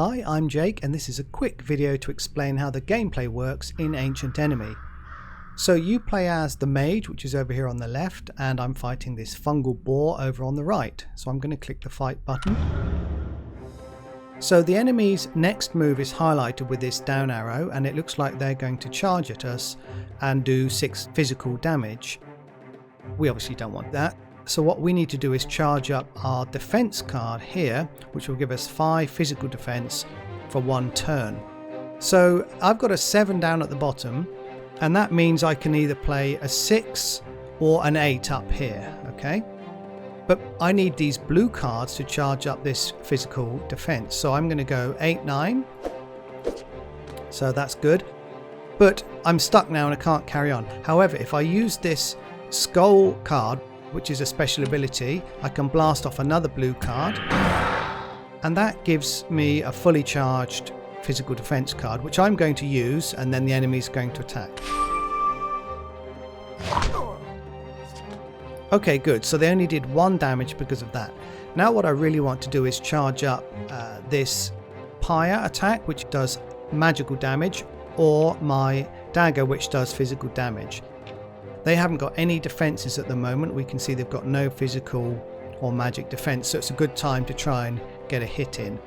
Hi, I'm Jake and this is a quick video to explain how the gameplay works in Ancient Enemy. So you play as the mage, which is over here on the left, and I'm fighting this fungal boar over on the right. So I'm going to click the fight button. So the enemy's next move is highlighted with this down arrow, and it looks like they're going to charge at us and do 6 physical damage. We obviously don't want that. So what we need to do is charge up our defense card here, which will give us 5 physical defense for 1 turn. So I've got a 7 down at the bottom, and that means I can either play a 6 or an 8 up here, okay? But I need these blue cards to charge up this physical defense. So I'm going to go 8, 9. So that's good. But I'm stuck now and I can't carry on. However, if I use this skull card, which is a special ability, I can blast off another blue card, and that gives me a fully charged physical defense card, which I'm going to use, and then the enemy is going to attack. Okay, good. So they only did 1 damage because of that. Now what I really want to do is charge up this pyre attack, which does magical damage, or my dagger, which does physical damage. They haven't got any defenses at the moment. We can see they've got no physical or magic defense, so it's a good time to try and get a hit in.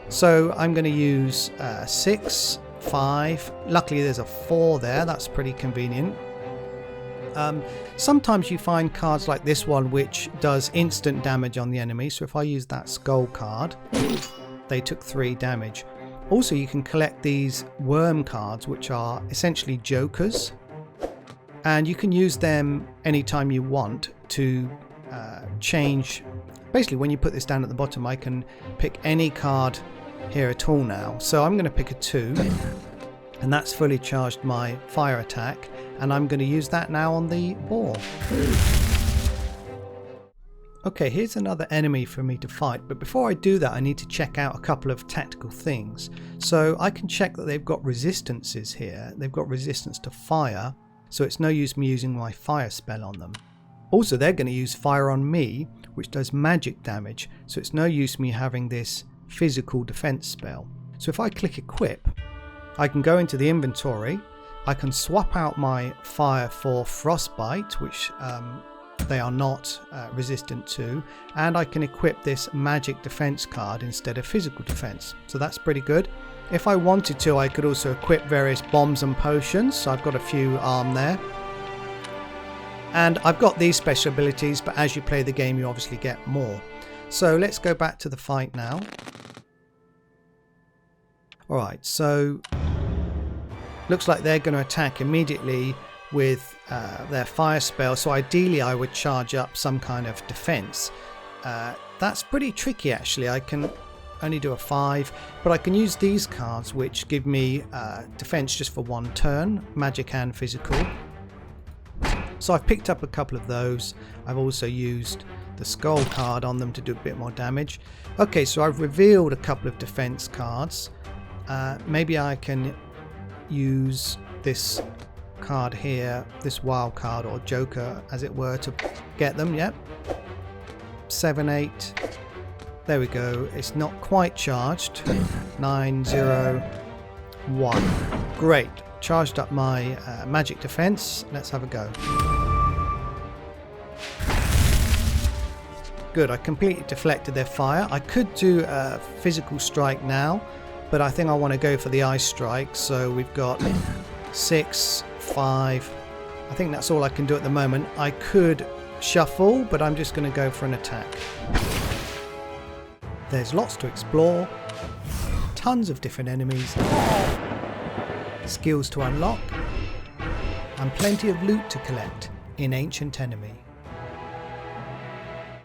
So I'm going to use 6, 5. Luckily there's a 4 there. That's pretty convenient. Sometimes you find cards like this one which does instant damage on the enemy. So if I use that skull card, they took 3 damage. Also, you can collect these worm cards, which are essentially jokers. And you can use them anytime you want to change. Basically, when you put this down at the bottom, I can pick any card here at all now. So I'm going to pick a 2, and that's fully charged my fire attack, and I'm going to use that now on the boar. Okay, here's another enemy for me to fight, but before I do that I need to check out a couple of tactical things. So I can check that they've got resistances here. They've got resistance to fire, so it's no use me using my fire spell on them. Also, they're going to use fire on me, which does magic damage, so it's no use me having this physical defense spell. So if I click equip, I can go into the inventory, I can swap out my fire for frostbite, which they are not resistant to, and I can equip this magic defense card instead of physical defense. So that's pretty good. If I wanted to, I could also equip various bombs and potions, so I've got a few armed there. And I've got these special abilities, but as you play the game you obviously get more. So let's go back to the fight now. Alright, so looks like they're going to attack immediately with their fire spell, so ideally I would charge up some kind of defense. That's pretty tricky actually. I can only do a 5, but I can use these cards which give me defense just for 1 turn, magic and physical. So I've picked up a couple of those. I've also used the skull card on them to do a bit more damage. Okay, so I've revealed a couple of defense cards. Maybe I can use this card here, this wild card or joker as it were, to get them. Yep, 7, 8. There we go. It's not quite charged. 9, 0, 1. Great. Charged up my magic defense. Let's have a go. Good. I completely deflected their fire. I could do a physical strike now, but I think I want to go for the ice strike. So we've got 6, 5. I think that's all I can do at the moment. I could shuffle, but I'm just going to go for an attack. There's lots to explore, tons of different enemies, skills to unlock, and plenty of loot to collect in Ancient Enemy.